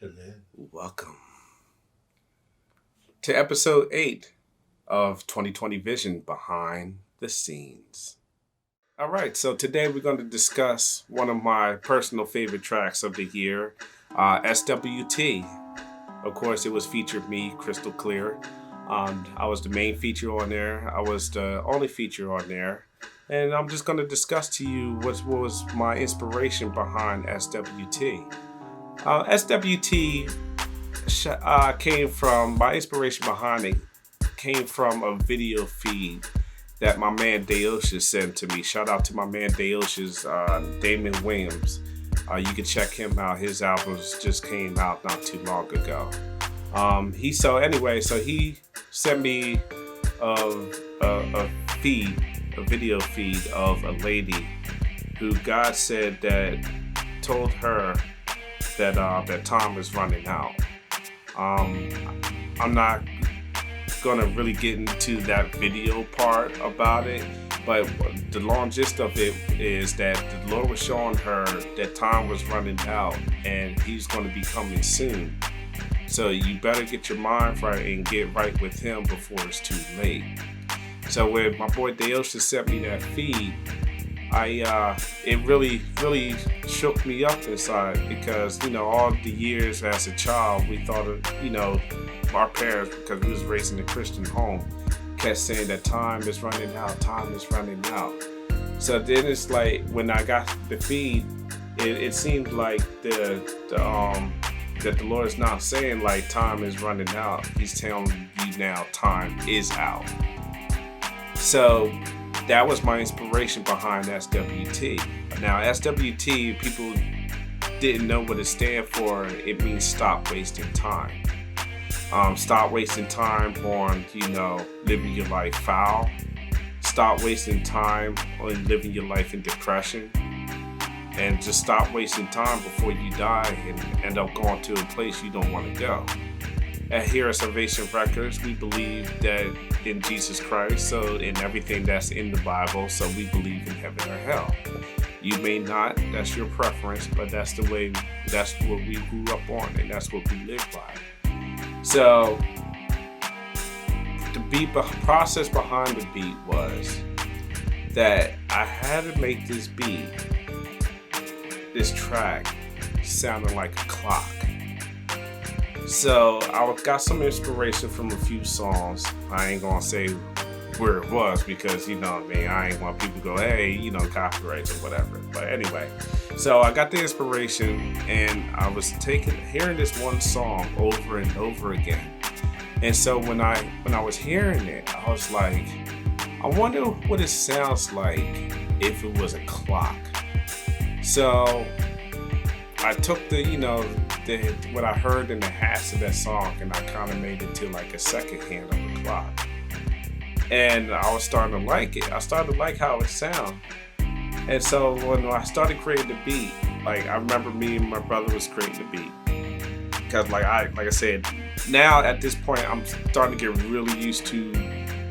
Amen. Welcome to episode 8 of 2020 Vision Behind the Scenes. All right, so today we're going to discuss one of my personal favorite tracks of the year, SWT. Of course, it was featured me, Crystal Clear. I was the main feature on there. I was the only feature on there. And I'm just going to discuss to you what was my inspiration behind SWT. SWT came from, my inspiration behind it came from a video feed that my man Deoshus sent to me. Shout out to my man Deoshus, Damon Williams. You can check him out. His albums just came out not too long ago. He sent me a video feed of a lady who God said that told her that time was running out. I'm not gonna really get into that video part about it, but the long gist of it is that the Lord was showing her that time was running out and He's going to be coming soon. So you better get your mind right and get right with Him before it's too late. So when my boy Deoshus sent me that feed, it really shook me up inside because, all the years as a child, we thought of, our parents, because we was raised in a Christian home, kept saying that time is running out, time is running out. So then it's like, when I got the feed, it seemed like that the Lord is not saying like time is running out. He's telling you now time is out. So that was my inspiration behind SWT. Now, SWT, people didn't know what it stands for. It means stop wasting time. Stop wasting time on, living your life foul. Stop wasting time on living your life in depression. And just stop wasting time before you die and end up going to a place you don't want to go. At here at Salvation Records, we believe that in Jesus Christ, so in everything that's in the Bible, so we believe in heaven or hell. You may not, that's your preference, but that's what we grew up on, and that's what we live by. So, the process behind the beat was that I had to make this track, sounding like a clock. So I got some inspiration from a few songs. I ain't gonna say where it was because, I ain't want people to go, hey, copyrights or whatever. But anyway, so I got the inspiration and I was hearing this one song over and over again. And so when I was hearing it, I was like, I wonder what it sounds like if it was a clock. So I took what I heard in the hats of that song and I kind of made it to like a second hand of the clock. And I was starting to like it. I started to like how it sounded. And so when I started creating the beat, like I remember me and my brother was creating the beat. Because like I said, now at this point I'm starting to get really used to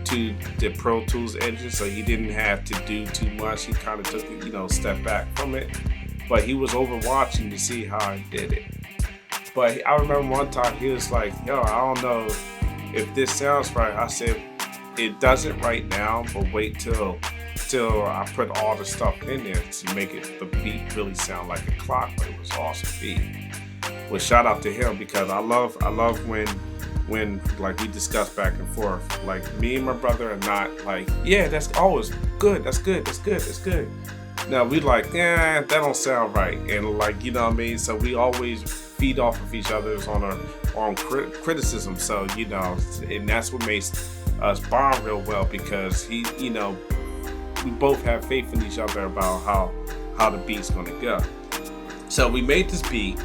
the Pro Tools engine, so he didn't have to do too much. He kind of took it, step back from it. But he was over watching to see how I did it. But I remember one time he was like, yo, I don't know if this sounds right. I said, it doesn't right now, but wait till I put all the stuff in there to make the beat really sound like a clock, but it was awesome beat. Well, shout out to him because I love when like we discuss back and forth. Like me and my brother are not like, yeah, that's always good, that's good. No, we like, that don't sound right. And like, so we always feed off of each other's on our own criticism. So, and that's what makes us bond real well because we both have faith in each other about how the beat's gonna go. So we made this beat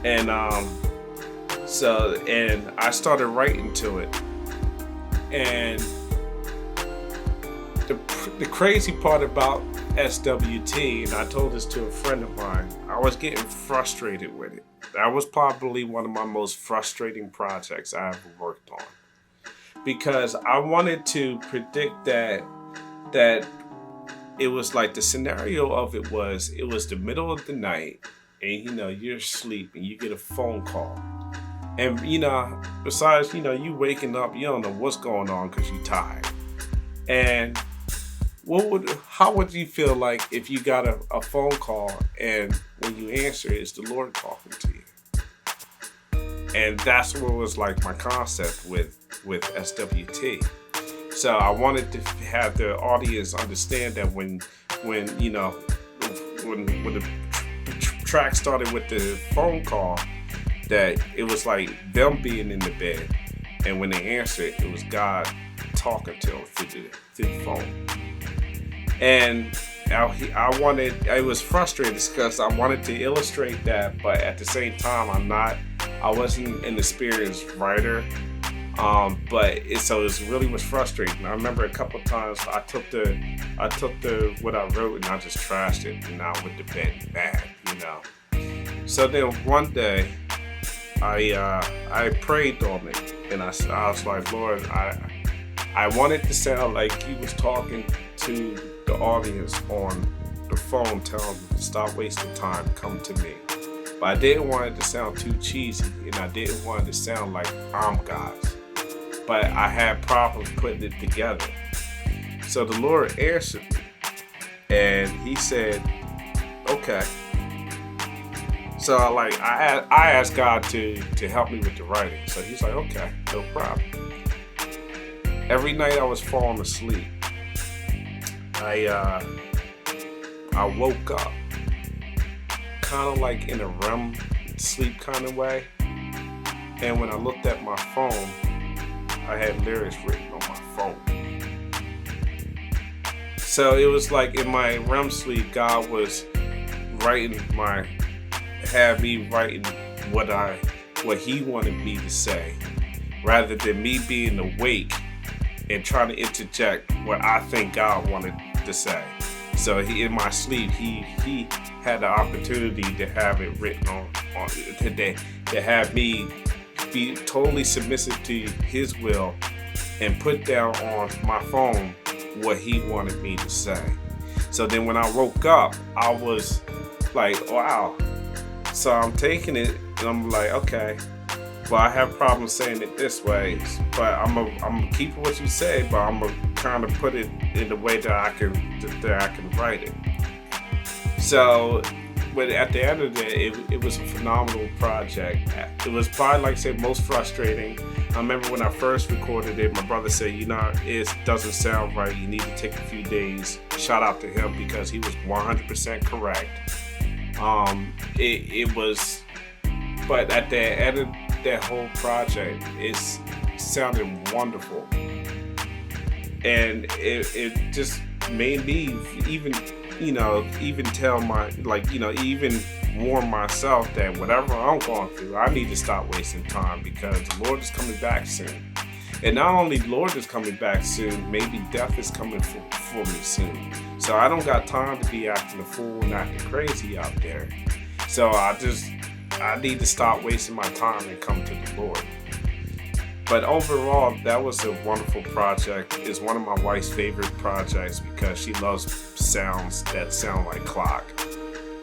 and I started writing to it. And the crazy part about SWT, and I told this to a friend of mine, I was getting frustrated with it. That was probably one of my most frustrating projects I ever worked on. Because I wanted to predict that it was like the scenario of it was the middle of the night and you're asleep and you get a phone call, and besides you waking up, you don't know what's going on because you're tired. And how would you feel like if you got a phone call and when you answer it's the Lord talking to you? And that's what was like my concept with SWT. So I wanted to have the audience understand that when the track started with the phone call, that it was like them being in the bed, and when they answered, it was God talking to them through the phone. And it was frustrating because I wanted to illustrate that, but at the same time, I wasn't an experienced writer. So it really was frustrating. I remember a couple of times I took what I wrote and I just trashed it, and I went to bed bad, So then one day, I prayed on it, and I was like, Lord, I wanted to sound like He was talking to the audience on the phone, telling them to stop wasting time, come to me. But I didn't want it to sound too cheesy, and I didn't want it to sound like I'm God's. But I had problems putting it together. So the Lord answered me, and He said, okay. So I asked God to help me with the writing. So He's like, okay, no problem. Every night I was falling asleep, I woke up kind of like in a REM sleep kind of way. And when I looked at my phone, I had lyrics written on my phone. So it was like in my REM sleep, God was had me writing what He wanted me to say, rather than me being awake and trying to interject what I think God wanted to say. So in my sleep, he had the opportunity to have it written on today, to have me be totally submissive to His will and put down on my phone what He wanted me to say. So then when I woke up, I was like, wow. So I'm taking it and I'm like, okay, well, I have problems saying it this way, but I'm gonna keep what you say, but I'm gonna kind of put it in the way that I can write it. So, but at the end of the day, it was a phenomenal project. It was probably, like I said, most frustrating. I remember when I first recorded it, my brother said, it doesn't sound right. You need to take a few days. Shout out to him because he was 100% correct. It was, but at the end of that whole project, it sounded wonderful, and it just made me even tell even warn myself that whatever I'm going through, I need to stop wasting time because the Lord is coming back soon. And not only the Lord is coming back soon, maybe death is coming for me soon. So I don't got time to be acting a fool and acting crazy out there. So I need to stop wasting my time and come to the Lord. But overall, that was a wonderful project. It's one of my wife's favorite projects because she loves sounds that sound like clock.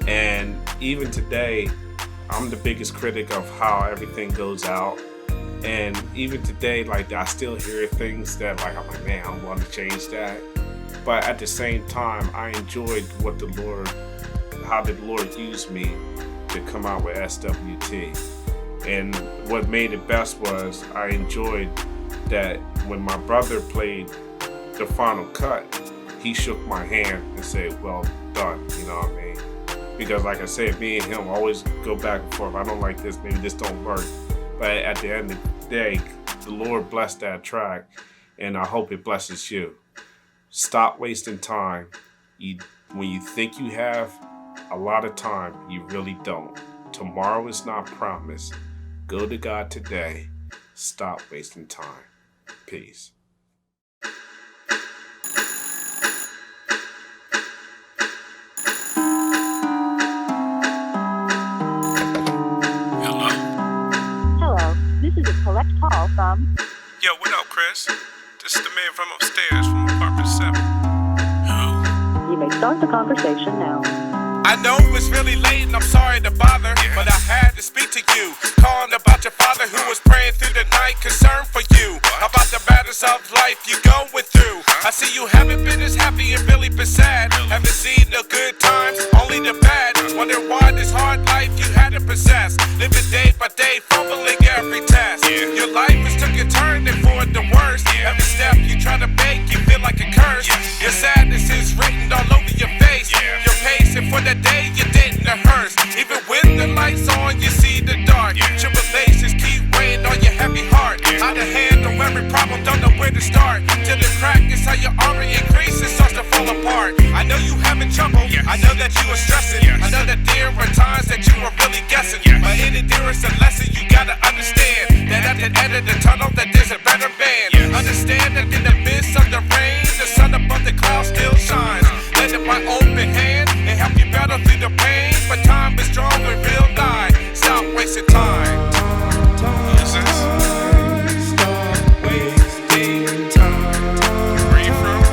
And even today, I'm the biggest critic of how everything goes out. And even today, I still hear things that I'm like, man, I want to change that. But at the same time, I enjoyed how the Lord used me to come out with SWT. And what made it best was I enjoyed that when my brother played the final cut, he shook my hand and said, well done, you know what I mean? Because like I said, me and him always go back and forth. I don't like this, maybe this don't work. But at the end of the day, the Lord blessed that track, and I hope it blesses you. Stop wasting time. When you think you have a lot of time, you really don't. Tomorrow is not promised. Go to God today. Stop wasting time. Peace. This is a collect call from... Yo, what up, Chris? This is the man from upstairs from apartment 7. You may start the conversation now. I know it's really late and I'm sorry to bother, but I had to speak to you. Calling about your father who was praying through the night, concerned for you, about the battles of life you going through. I see you haven't been as happy and really been sad. Haven't seen the good times, only the bad. Wonder why this hard life you had to possess. Living day by day, fumbling every task. Your life has took a turn and for the worst. Every step you try to make, you feel like a curse. Your sadness is written all over your face. You're pacing for the day you didn't rehearse. Even with the lights on, you see the dark. Tribulations keep weighing on your heavy heart. How to handle every problem, don't know where to start. Till the crack is how your armor increases, starts to fall apart. I know you having trouble, I know that you are stressing. I know that there are times that you are really guessing. But in endurance a lesson you gotta understand, that at the end of the tunnel that there's a better man. Understand that in the midst of the rain, the sun above the clouds still shines. Lend it my open hand and help you battle through the pain. But time is strong and real nigh. Stop wasting time. Who's this? Stop wasting time. Where you from?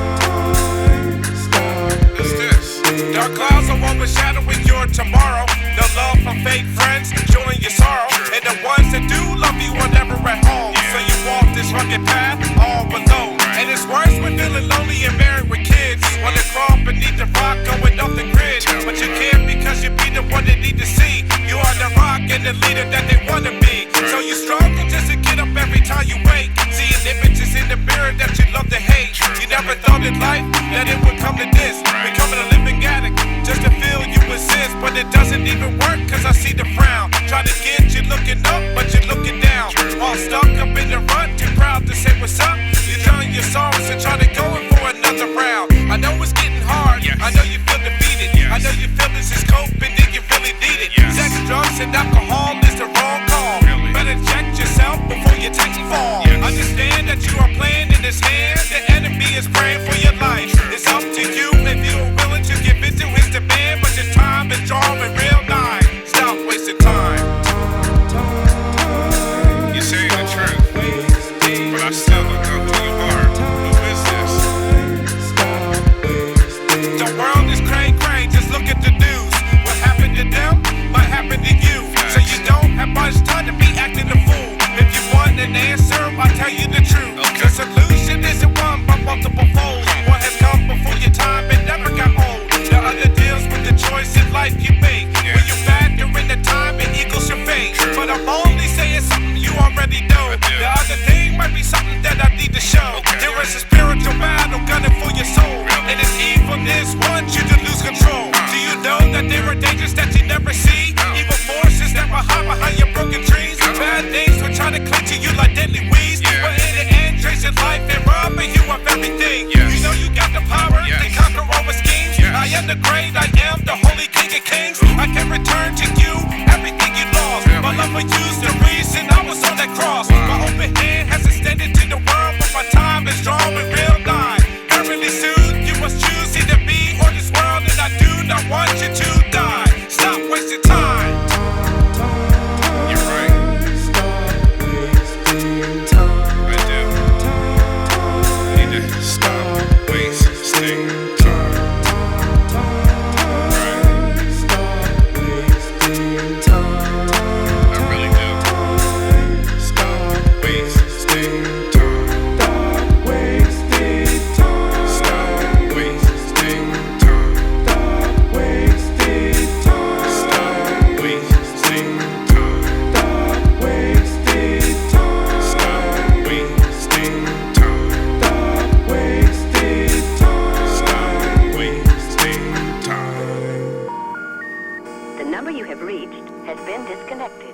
Who's this? Dark clouds are overshadowing your tomorrow. No love from fake friends, enjoying your sorrow. And the ones that do love you are never at home. So you walk this rugged path all alone. And it's worse when feeling lonely and married with kids. Wanna crawl beneath the rock, going off the grid. But you can't because you be the one they need to see. You are the rock and the leader that they wanna be. So you struggle just to get up every time you wake. Seeing images in the mirror that you love to hate. You never thought in life that it would come to this. Becoming a living addict just to feel you exist. But it doesn't even work cause I see the frown. Trying to get you looking up but you're looking down. All stuck up in the rut, too proud to say what's up. You're telling your sorrows and trying to go in for another round. I know it's getting hard, I know you feel defeated. I know you feel this is coping and you really need it. Sex, drugs, and alcohol is the wrong call. Better check yourself before you take a fall. Understand that you are playing in his hand. The enemy is praying for your life. It's up to you if you are willing to give in to his demand. But your time is drawing real nigh. Stop wasting time. You're saying the truth, but I still don't know who you are. Who is this? The world is cray-cray, just look at the news. What happened to them might happen to you. So you don't have much time to be acting a fool. If you want an answer, I'll tell you the truth. The solution isn't one but multiple folds. What has come before your time and never got old. The other deals with the choice in life you make. When you factor in the time, it equals your fate. But I'm only saying something you already know. The other thing might be something that I need to show. There is a spiritual battle gunning for your soul. And its evilness wants you to lose control. Do you know that there are dangers that you never see? Evil forces that will hide behind your broken trees. Bad things will try to cling to you like deadly weeds. But in the end, tracing life and robbing you of everything. You know you got the power to conquer over schemes. I am the great, I am the holy king of kings. I can return to you everything you lost. My love for you's the reason I was on that cross. My open hand has extended to the world, but my time is drawing real nigh. Very soon you must choose either me or this world, and I do not want you to die. Stop wasting time. You're right. Stop wasting time. I do. Need to stop wasting time. Right. Stop wasting time. I really do. Stop wasting time. Stop wasting time. Stop wasting time. Stop wasting time. Stop wasting time. Stop wasting time. Stop wasting time. Stop wasting time. Stop wasting time. The number you have reached has been disconnected.